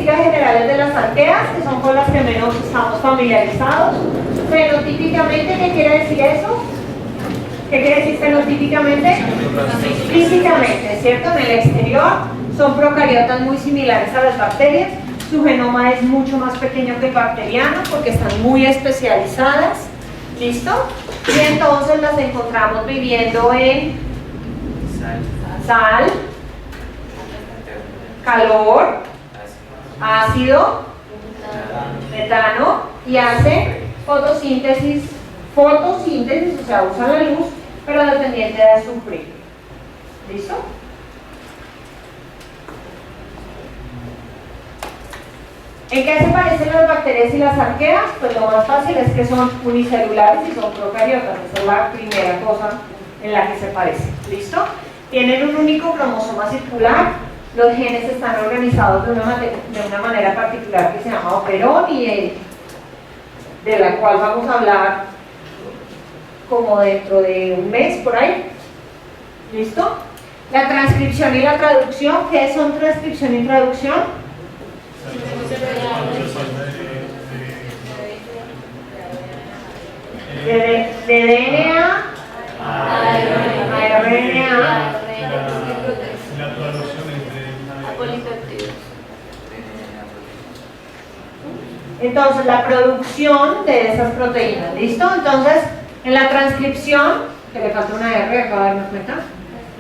características generales de las arqueas, que son con las que menos estamos familiarizados. Fenotípicamente, ¿qué quiere decir eso? ¿Qué quiere decir fenotípicamente? Físicamente, ¿cierto? En el exterior son procariotas muy similares a las bacterias. Su genoma es mucho más pequeño que el bacteriano porque están muy especializadas. ¿Listo? Y entonces las encontramos viviendo en sal, calor, ácido, metano, y hace fotosíntesis, o sea, usa la luz, pero dependiente de azufre. ¿Listo? ¿En qué se parecen las bacterias y las arqueas? Pues lo más fácil es que son unicelulares y son procariotas. Esa es la primera cosa en la que se parecen. ¿Listo? Tienen un único cromosoma circular. Los genes están organizados de una manera particular que se llama operón y de la cual vamos a hablar como dentro de un mes por ahí. ¿Listo? La transcripción y la traducción. ¿Qué son transcripción y traducción? De DNA a RNA. Entonces, la producción de esas proteínas, ¿listo? Entonces, en la transcripción, que le falta una R, acabo de darme cuenta,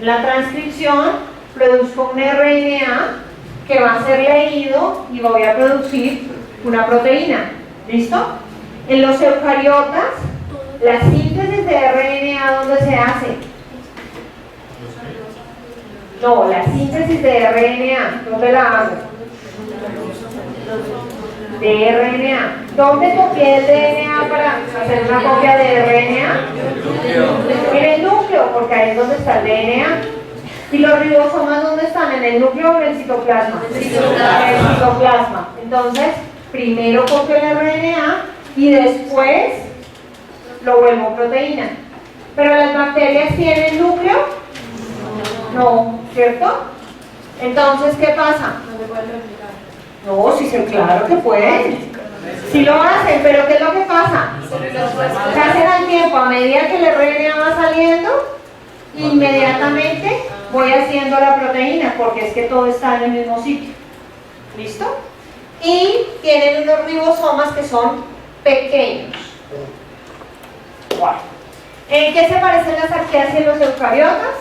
en la transcripción produzco un RNA que va a ser leído y voy a producir una proteína, ¿listo? En los eucariotas, la síntesis de RNA, ¿dónde se hace? No, la síntesis de RNA, ¿dónde la hago? De RNA. ¿Dónde copié el DNA para hacer una copia de RNA? En el núcleo, porque ahí es donde está el DNA. ¿Y los ribosomas dónde están? ¿En el núcleo o en el citoplasma? En el citoplasma. Entonces, primero copio el RNA y después lo vuelvo proteína. ¿Pero las bacterias tienen núcleo? No, ¿cierto? Entonces, ¿qué pasa? No, sí, claro que pueden. Sí lo hacen, pero ¿qué es lo que pasa? Se hacen al tiempo, a medida que el RNA va saliendo, inmediatamente voy haciendo la proteína, porque es que todo está en el mismo sitio. ¿Listo? Y tienen unos ribosomas que son pequeños. Bueno. ¿En qué se parecen las arqueas y los eucariotas?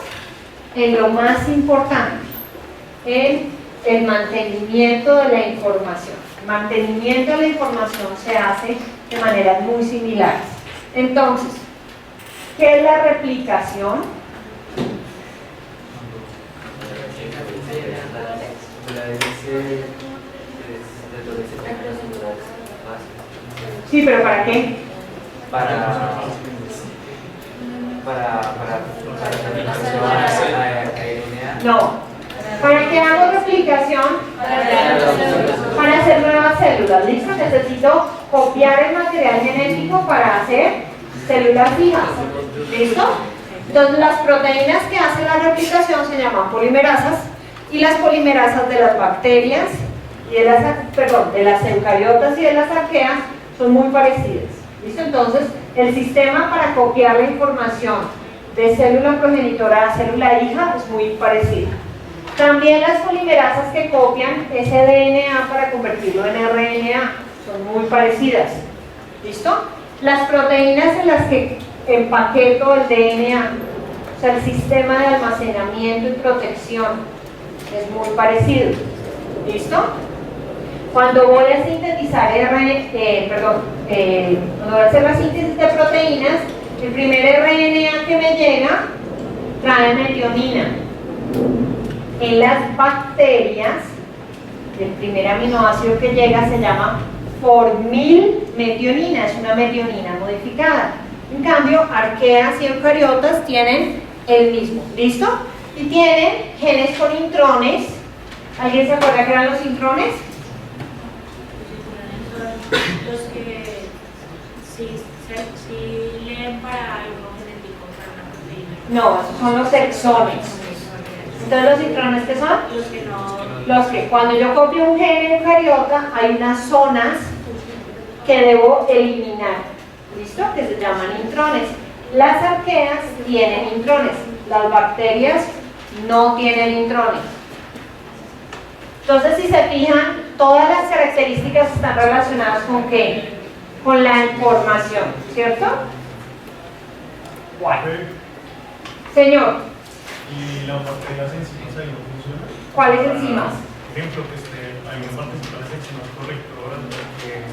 En lo más importante, en el mantenimiento de la información. El mantenimiento de la información se hace de maneras muy similares. Entonces, ¿qué es la replicación? Sí, pero ¿para qué? No. ¿Para qué hago replicación? Para hacer nuevas células. ¿Listo? Necesito copiar el material genético para hacer células fijas. ¿Listo? Entonces las proteínas que hacen la replicación se llaman polimerasas, y las polimerasas de las bacterias y de las eucariotas y de las arqueas son muy parecidas. ¿Listo? Entonces el sistema para copiar la información de célula progenitora a célula hija es muy parecido. También las polimerasas que copian ese DNA para convertirlo en RNA son muy parecidas. ¿Listo? Las proteínas en las que empaqueto el DNA, o sea, el sistema de almacenamiento y protección, es muy parecido. ¿Listo? Cuando voy a sintetizar cuando voy a hacer la síntesis de proteínas, el primer RNA que me llega trae metionina. En las bacterias, el primer aminoácido que llega se llama formilmetionina, es una metionina modificada. En cambio, arqueas y eucariotas tienen el mismo. ¿Listo? Y tienen genes con intrones. ¿Alguien se acuerda qué eran los intrones? Los que sí leen para algo genético, para una proteína. No, esos son los exones. Entonces, ¿los intrones qué son? Los que no. Los que cuando yo copio un gen eucariota hay unas zonas que debo eliminar, ¿listo? Que se llaman intrones. Las arqueas tienen intrones, las bacterias no tienen intrones. Entonces, si se fijan, todas las características están relacionadas ¿con qué? Con la información, ¿cierto? Bueno. Señor, ¿Y las bacterias enzimas ahí no funcionan? ¿cuáles enzimas? Por ejemplo, hay unas participantes enzimas correctoras que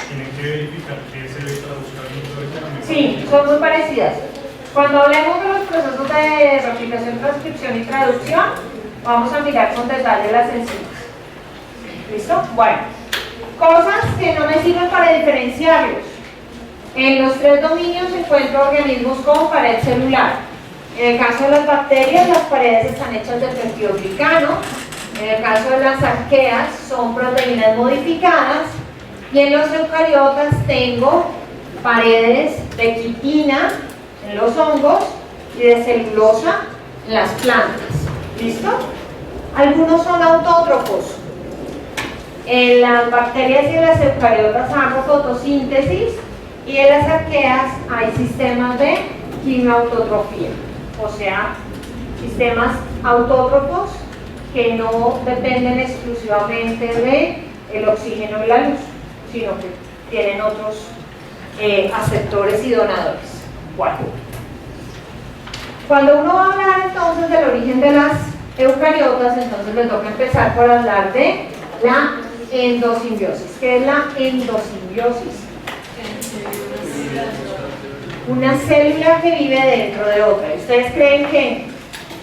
tienen que verificar que se le traduzca al microorganismo. Sí, son muy parecidas. Cuando hablemos de los procesos de replicación, transcripción y traducción, vamos a mirar con detalle las enzimas. ¿Listo? Bueno, cosas que no me sirven para diferenciarlos. En los tres dominios encuentro organismos con pared celular. En el caso de las bacterias, las paredes están hechas de peptidoglicano. En el caso de las arqueas, son proteínas modificadas. Y en los eucariotas tengo paredes de quitina en los hongos y de celulosa en las plantas. ¿Listo? Algunos son autótrofos. En las bacterias y en las eucariotas hago fotosíntesis y en las arqueas hay sistemas de quimioautotrofía, o sea, sistemas autótrofos que no dependen exclusivamente del oxígeno y la luz, sino que tienen otros aceptores y donadores. Bueno, cuando uno va a hablar entonces del origen de las eucariotas, entonces le toca empezar por hablar de la endosimbiosis. ¿Qué es la endosimbiosis? Una célula que vive dentro de otra. ¿Ustedes creen que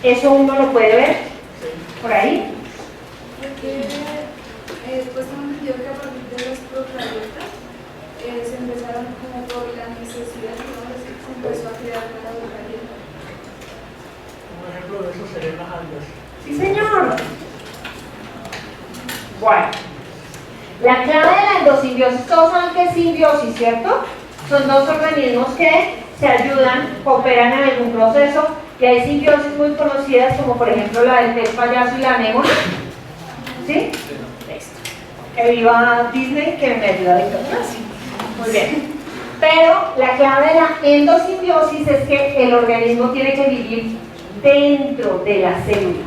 eso uno lo puede ver por ahí? Porque pues tengo entendido que a partir de los procariotas se empezaron como por la necesidad, ¿no? Se empezó a crear la eucariota. Un ejemplo de eso serían las algas. Sí, señor. Bueno, la clave de la endosimbiosis, todos saben que es simbiosis, ¿cierto? Son dos organismos que se ayudan, cooperan en algún proceso, y hay simbiosis muy conocidas como por ejemplo la del pez payaso y la anémona. ¿Sí? Listo. Que viva Disney, que me ayuda a dictar. Muy bien. Pero la clave de la endosimbiosis es que el organismo tiene que vivir dentro de la célula.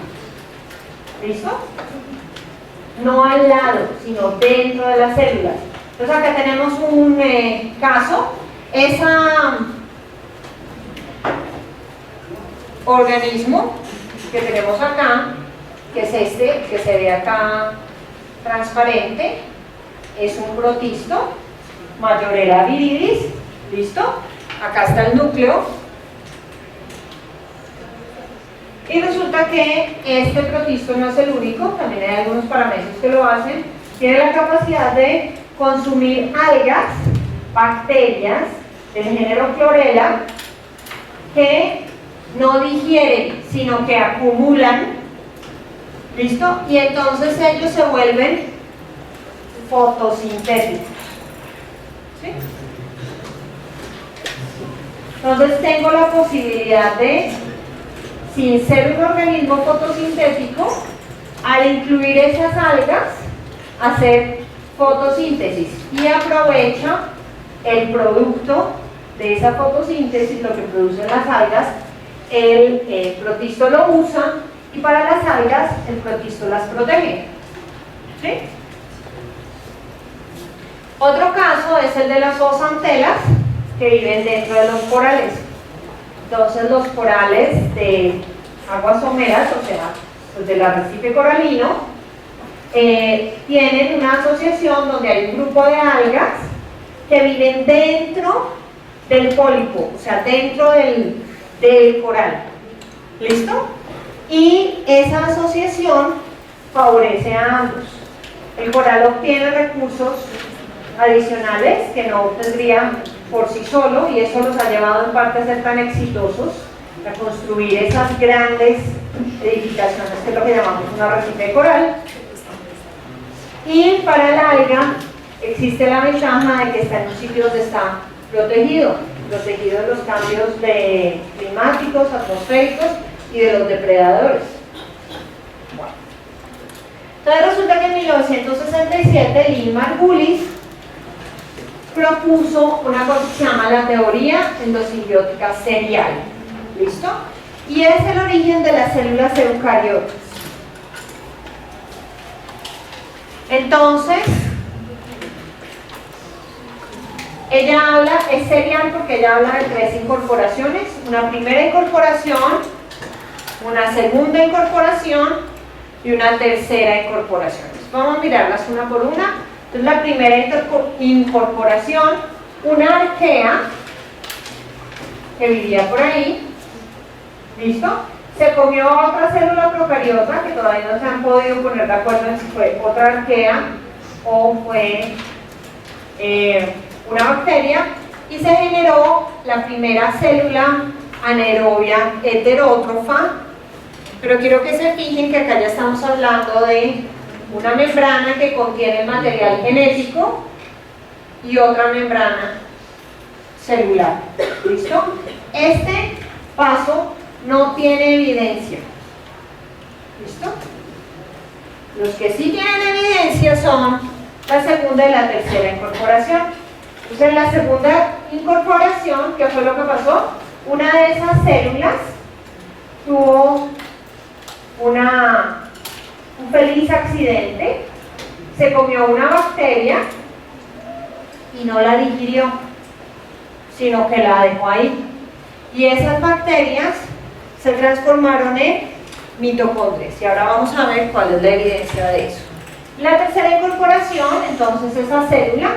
¿Listo? No al lado, sino dentro de las células. Entonces acá tenemos un caso. Esa organismo que tenemos acá, que es este, que se ve acá transparente, es un protisto, Majorella viridis. ¿Listo? Acá está el núcleo. Y resulta que este protisto no es el único, también hay algunos paramecios que lo hacen. Tiene la capacidad de consumir algas, bacterias del género Chlorella, que no digieren, sino que acumulan. ¿Listo? Y entonces ellos se vuelven fotosintéticos. ¿Sí? Entonces tengo la posibilidad de, sin ser un organismo fotosintético, al incluir esas algas, hacer fotosíntesis y aprovecha el producto de esa fotosíntesis, lo que producen las algas, el protisto lo usa y para las algas el protisto las protege. ¿Sí? Otro caso es el de las zooxantelas que viven dentro de los corales. Entonces los corales de aguas someras, o sea, los del arrecife coralino, tienen una asociación donde hay un grupo de algas que viven dentro del pólipo, o sea, dentro del coral. ¿Listo? Y esa asociación favorece a ambos. El coral obtiene recursos adicionales que no obtendría por sí solo, y eso los ha llevado en parte a ser tan exitosos, a construir esas grandes edificaciones que es lo que llamamos un arrecife de coral. Y para el alga existe la ventaja de que está en un sitio donde está protegido de los cambios climáticos, atmosféricos y de los depredadores. Entonces resulta que en 1967 Lee Margulis propuso una cosa que se llama la teoría endosimbiótica serial. ¿Listo? Y es el origen de las células eucariotas. Entonces, ella habla, es serial porque ella habla de 3 incorporaciones: una primera incorporación, una segunda incorporación y una tercera incorporación. Vamos a mirarlas una por una. Entonces, la primera incorporación, una arquea que vivía por ahí, ¿listo? Se comió a otra célula procariota que todavía no se han podido poner de acuerdo en si fue otra arquea o fue una bacteria, y se generó la primera célula anaerobia heterótrofa. Pero quiero que se fijen que acá ya estamos hablando de una membrana que contiene material genético y otra membrana celular. ¿Listo? Este paso no tiene evidencia. ¿Listo? Los que sí tienen evidencia son la segunda y la tercera incorporación. Entonces, en la segunda incorporación, ¿qué fue lo que pasó? Una de esas células tuvo un feliz accidente, se comió una bacteria y no la digirió, sino que la dejó ahí. Y esas bacterias se transformaron en mitocondrias. Y ahora vamos a ver cuál es la evidencia de eso. La tercera incorporación, entonces, esa célula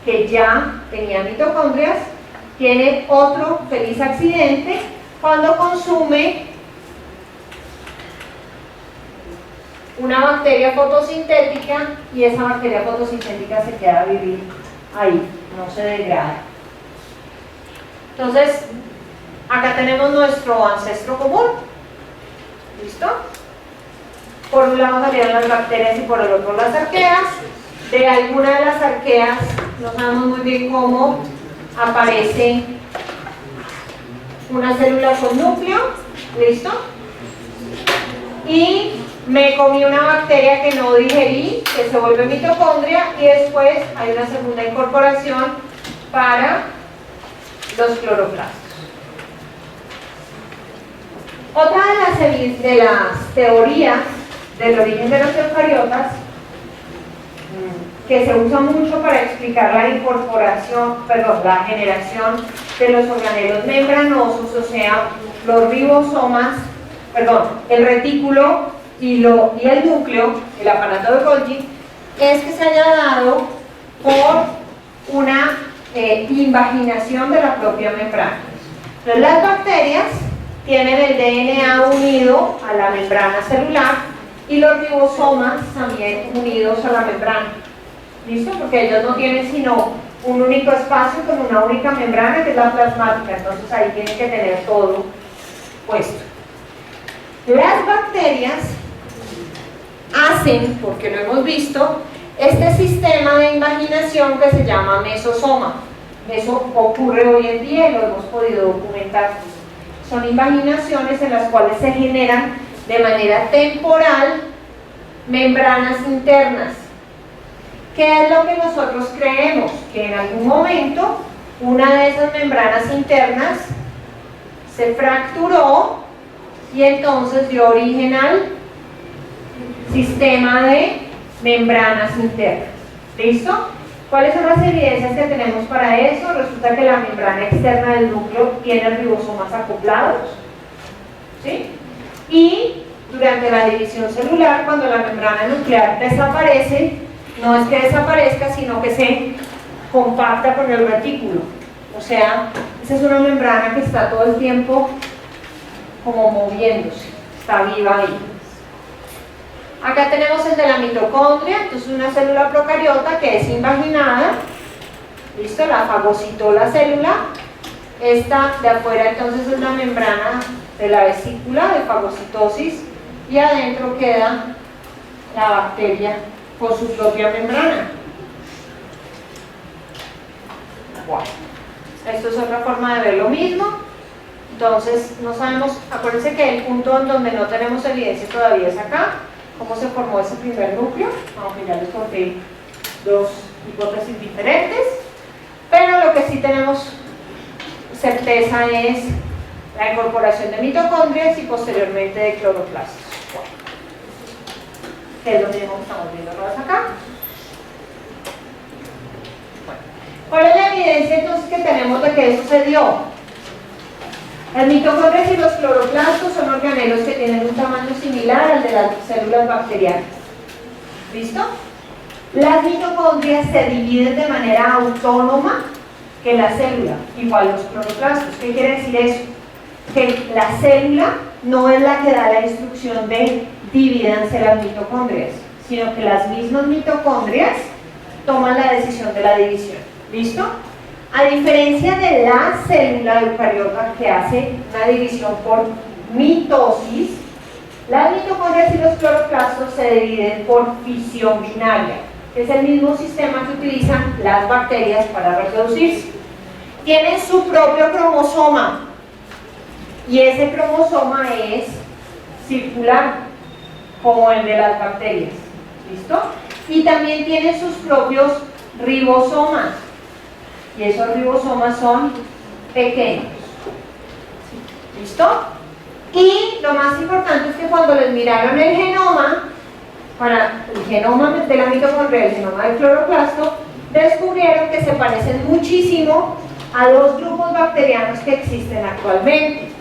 que ya tenía mitocondrias tiene otro feliz accidente cuando consume una bacteria fotosintética, y esa bacteria fotosintética se queda a vivir ahí, no se degrada. Entonces, acá tenemos nuestro ancestro común. ¿Listo? Por un lado salieron las bacterias y por el otro las arqueas. De alguna de las arqueas no sabemos muy bien cómo aparece una célula con núcleo. ¿Listo? Y me comí una bacteria que no digerí, que se vuelve mitocondria, y después hay una segunda incorporación para los cloroplastos. Otra de las teorías del origen de los eucariotas, que se usa mucho para explicar la generación de los organelos membranosos, o sea, los ribosomas, el retículo y el núcleo, el aparato de Golgi, es que se haya dado por una invaginación de la propia membrana. Entonces, las bacterias tienen el DNA unido a la membrana celular y los ribosomas también unidos a la membrana. ¿Listo? Porque ellos no tienen sino un único espacio con una única membrana, que es la plasmática. Entonces ahí tienen que tener todo puesto. Las bacterias hacen, porque lo hemos visto, este sistema de invaginación que se llama mesosoma. Eso ocurre hoy en día y lo hemos podido documentar. Son invaginaciones en las cuales se generan de manera temporal membranas internas. ¿Qué es lo que nosotros creemos? Que en algún momento una de esas membranas internas se fracturó y entonces dio origen al sistema de membranas internas. ¿Listo? ¿Cuáles son las evidencias que tenemos para eso? Resulta que la membrana externa del núcleo tiene ribosomas acoplados, ¿sí? Y durante la división celular, cuando la membrana nuclear desaparece, no es que desaparezca, sino que se compacta con el retículo. O sea, esa es una membrana que está todo el tiempo como moviéndose, está viva ahí. Acá tenemos el de la mitocondria, entonces una célula procariota que es invaginada. ¿Listo? La fagocitó la célula. Esta de afuera entonces es la membrana de la vesícula de fagocitosis y adentro queda la bacteria con su propia membrana. Bueno, esto es otra forma de ver lo mismo. Entonces no sabemos, acuérdense que el punto en donde no tenemos evidencia todavía es acá. cómo se formó ese primer núcleo, aunque ya les conté dos hipótesis diferentes, pero lo que sí tenemos certeza es la incorporación de mitocondrias y posteriormente de cloroplastos, que es lo mismo que estamos viendo acá. ¿Cuál es la evidencia entonces que tenemos de que eso se dio? Las mitocondrias y los cloroplastos son organelos que tienen un tamaño similar al de las células bacterianas. ¿Listo? Las mitocondrias se dividen de manera autónoma que la célula, igual los cloroplastos. ¿Qué quiere decir eso? Que la célula no es la que da la instrucción de divídanse las mitocondrias, sino que las mismas mitocondrias toman la decisión de la división. ¿Listo? A diferencia de la célula eucariota que hace una división por mitosis, las mitocondrias y los cloroplastos se dividen por fisión binaria, que es el mismo sistema que utilizan las bacterias para reproducirse. Tienen su propio cromosoma y ese cromosoma es circular, como el de las bacterias. ¿Listo? Y también tienen sus propios ribosomas. Y esos ribosomas son pequeños. ¿Listo? Y lo más importante es que cuando les miraron el genoma, para el genoma de la mitocondria y el genoma del cloroplasto, descubrieron que se parecen muchísimo a dos grupos bacterianos que existen actualmente.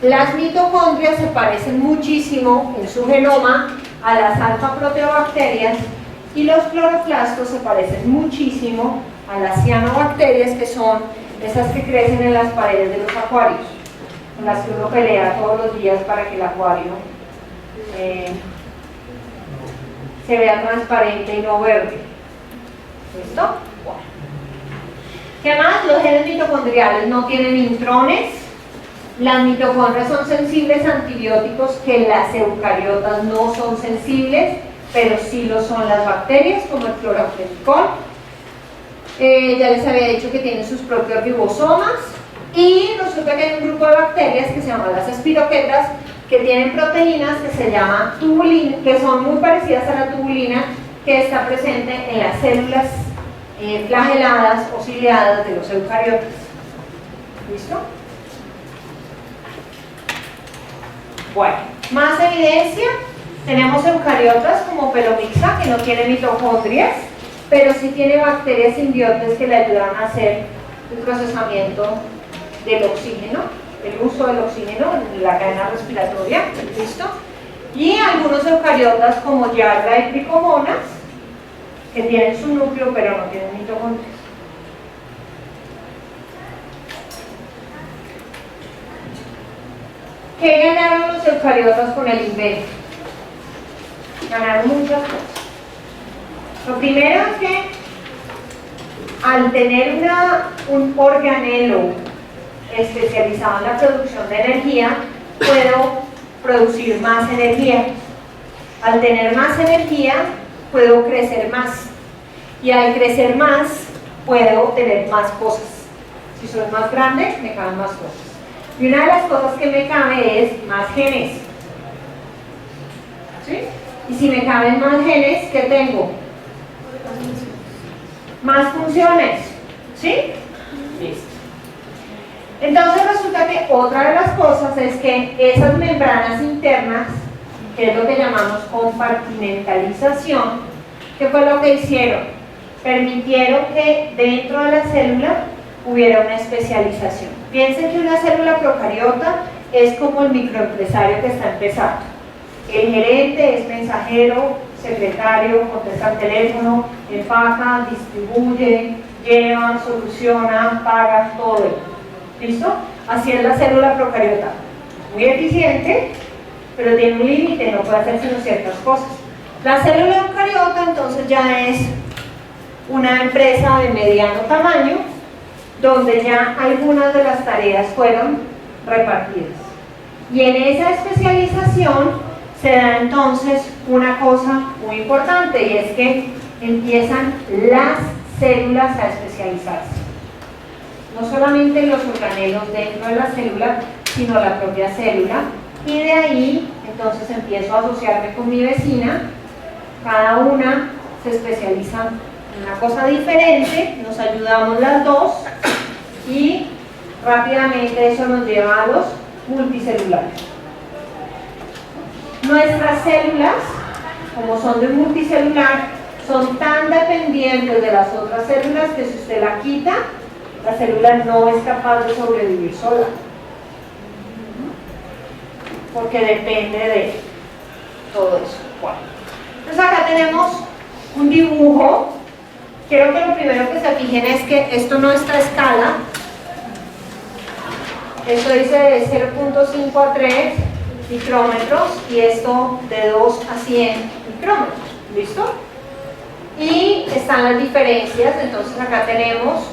Las mitocondrias se parecen muchísimo en su genoma a las alfa-proteobacterias y los cloroplastos se parecen muchísimo a las cianobacterias, que son esas que crecen en las paredes de los acuarios, con las que uno pelea todos los días para que el acuario se vea transparente y no verde. ¿Listo? Bueno. ¿Qué más? Los genes mitocondriales no tienen intrones. Las mitocondrias son sensibles a antibióticos que las eucariotas no son sensibles, pero sí lo son las bacterias, como el clorofenicol. Ya les había dicho que tienen sus propios ribosomas y resulta que hay un grupo de bacterias que se llaman las espiroquetas que tienen proteínas que se llaman tubulina, que son muy parecidas a la tubulina que está presente en las células flageladas o ciliadas de los eucariotas. ¿Listo? Bueno, más evidencia. Tenemos eucariotas como Pelomixa, que no tiene mitocondrias, pero sí tiene bacterias simbiontes que le ayudan a hacer el procesamiento del oxígeno, el uso del oxígeno en la cadena respiratoria. ¿Listo? Y algunos eucariotas como Yarda y Trichomonas, que tienen su núcleo pero no tienen mitocondrias. ¿Qué ganaron los eucariotas con el invento? Ganaron muchas cosas. Lo primero es que al tener un organelo especializado en la producción de energía, puedo producir más energía. Al tener más energía, puedo crecer más. Y al crecer más, puedo tener más cosas. Si soy más grande, me caben más cosas. Y una de las cosas que me cabe es más genes. ¿Sí? Y si me caben más genes, ¿qué tengo? Más funciones. ¿Sí? Listo. Entonces resulta que otra de las cosas es que esas membranas internas, que es lo que llamamos compartimentalización, ¿qué fue lo que hicieron? Permitieron que dentro de la célula hubiera una especialización. Piensen que una célula procariota es como el microempresario que está empezando. El gerente es mensajero, secretario, contesta el teléfono, empaca, distribuye, lleva, soluciona, paga, todo. ¿Listo? Así es la célula procariota. Muy eficiente, pero tiene un límite, no puede hacer sino ciertas cosas. La célula eucariota entonces ya es una empresa de mediano tamaño, donde ya algunas de las tareas fueron repartidas. Y en esa especialización se da entonces una cosa muy importante, y es que empiezan las células a especializarse. No solamente los organelos dentro de la célula, sino la propia célula Y de ahí, entonces empiezo a asociarme con mi vecina. Cada una se especializa en una cosa diferente, nos ayudamos las dos y rápidamente eso nos lleva a los multicelulares. Nuestras células, como son de multicelular, son tan dependientes de las otras células que si usted la quita, la célula no es capaz de sobrevivir sola, porque depende de todo eso. Bueno, entonces acá tenemos un dibujo. Quiero que lo primero que se fijen es que esto no está a escala. Esto dice de 0.5 a 3 micrómetros y esto de 2 a 100 micrómetros. ¿Listo? Y están las diferencias. Entonces acá tenemos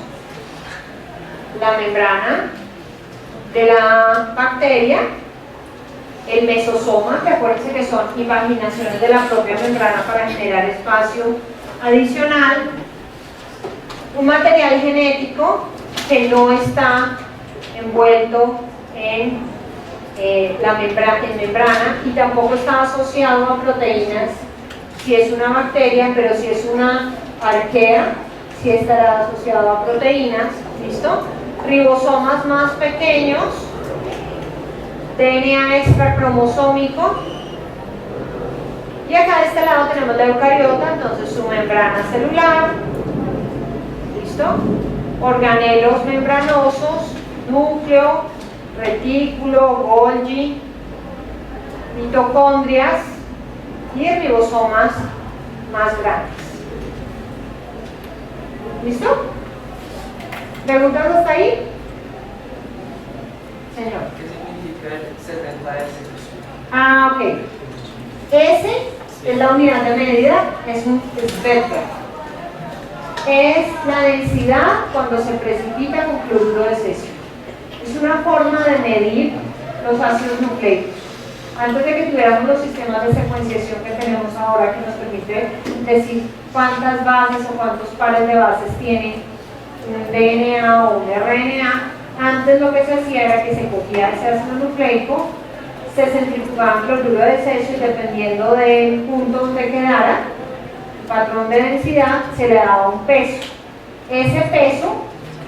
la membrana de la bacteria, el mesosoma, que acuérdense que son invaginaciones de la propia membrana para generar espacio adicional, un material genético que no está envuelto en membrana y tampoco está asociado a proteínas si es una bacteria, pero si es una arquea, sí estará asociado a proteínas. ¿Listo? Ribosomas más pequeños, DNA extracromosómico, y acá de este lado tenemos la eucariota, entonces su membrana celular. ¿Listo? Organelos membranosos, núcleo, retículo, Golgi, mitocondrias y ribosomas más grandes. ¿Listo? ¿Preguntas hasta ahí? Señor. ¿Qué significa el 70S? Ah, ok. S es la unidad de medida, es un vector. Es la densidad cuando se precipita con cloruro de cesio. Es una forma de medir los ácidos nucleicos. Antes de que tuviéramos los sistemas de secuenciación que tenemos ahora, que nos permite decir cuántas bases o cuántos pares de bases tiene un DNA o un RNA, antes lo que se hacía era que se cogía ese ácido nucleico, se centrifugaba en cloruro de cesio y dependiendo del punto donde quedara, el patrón de densidad, se le daba un peso. Ese peso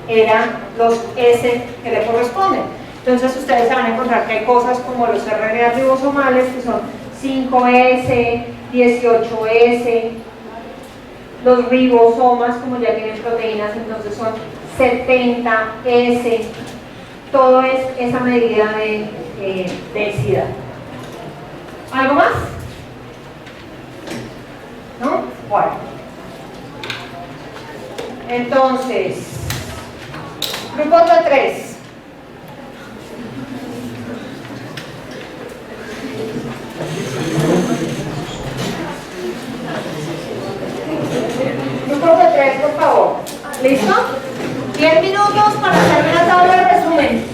eran los S que le corresponden. Entonces ustedes se van a encontrar que hay cosas como los RNA ribosomales que son 5S, 18S, los ribosomas como ya tienen proteínas entonces son 70S, todo es esa medida de densidad. ¿Algo más? ¿No? Bueno. Entonces, grupos de 3. Grupos de 3, por favor. ¿Listo? 10 minutos para hacer una tabla de resumen.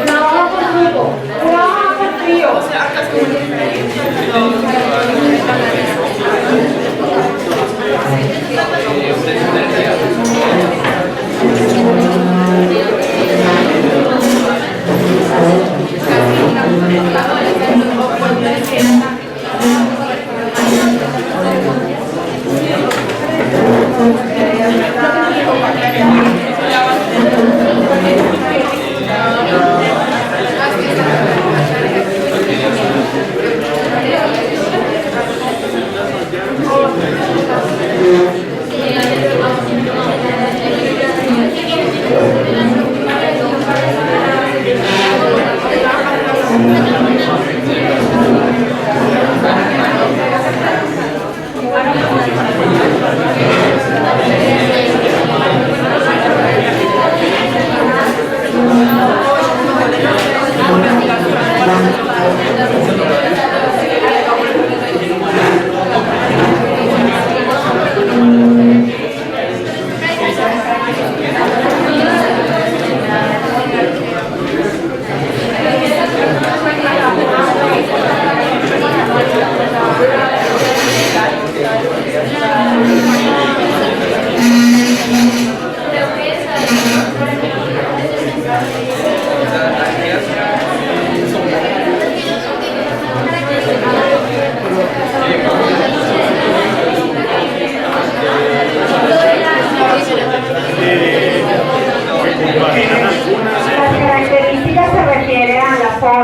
Una hoja por grupo, una hoja por trío.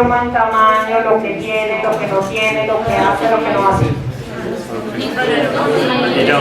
forma, en tamaño, lo que tiene, lo que no tiene, lo que hace, lo que no hace. Y ya.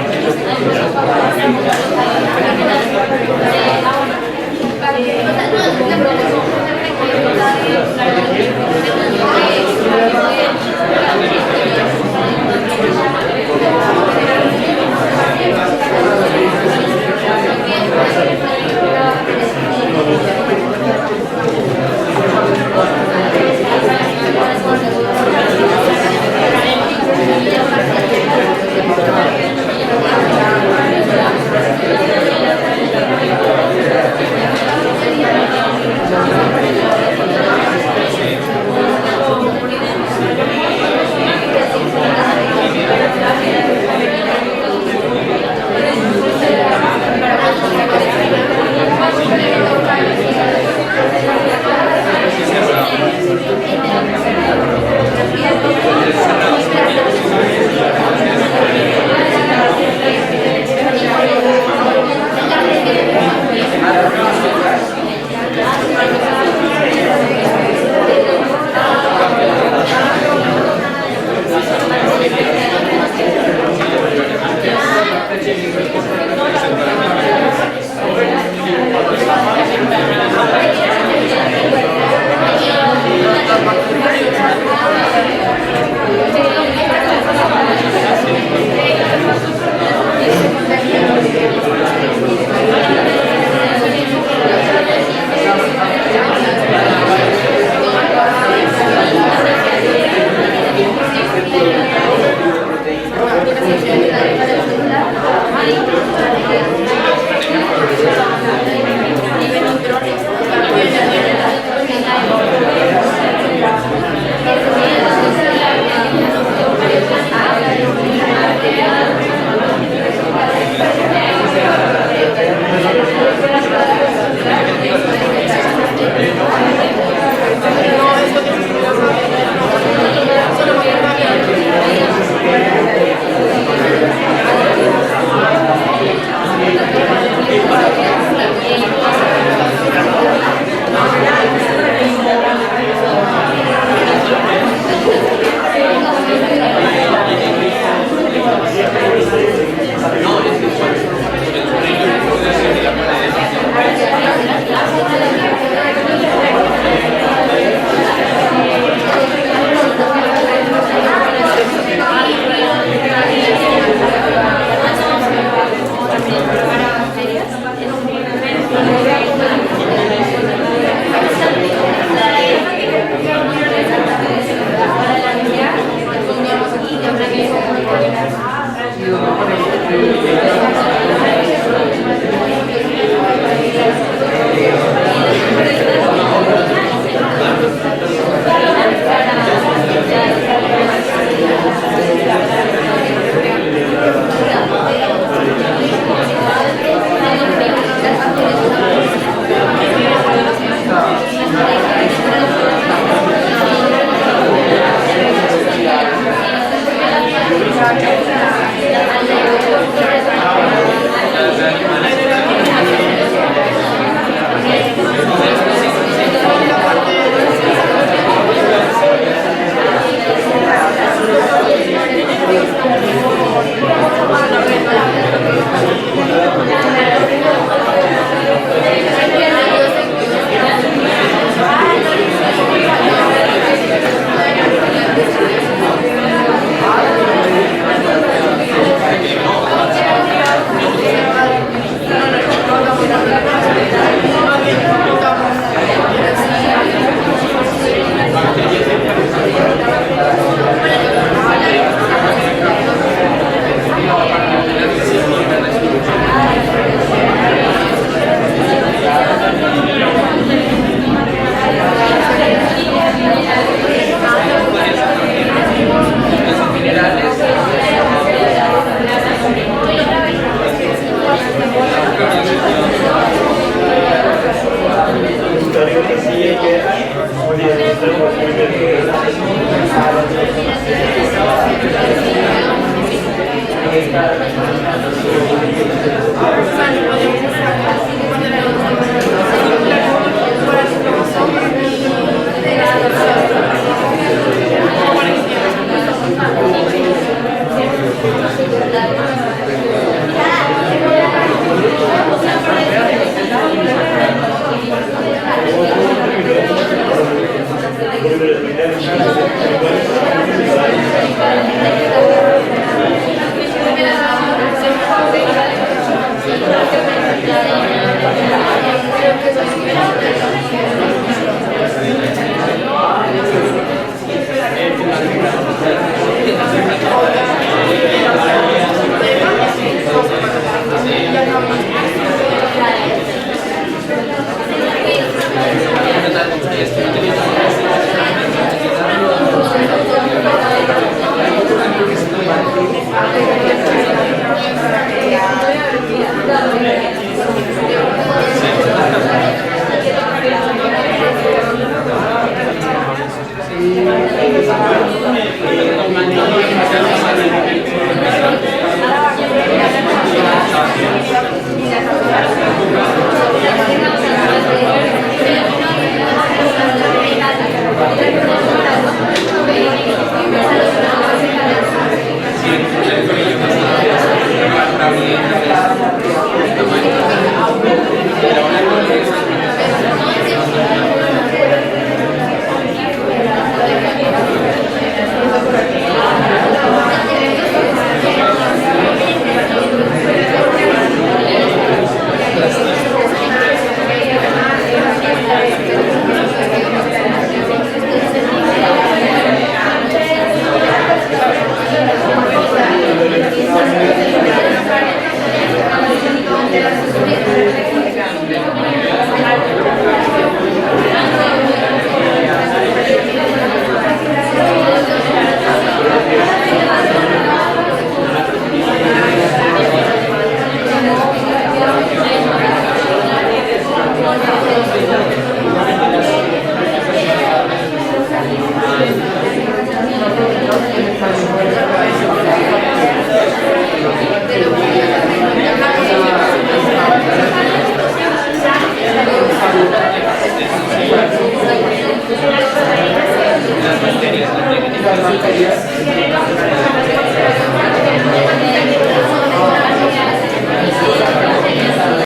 Las materias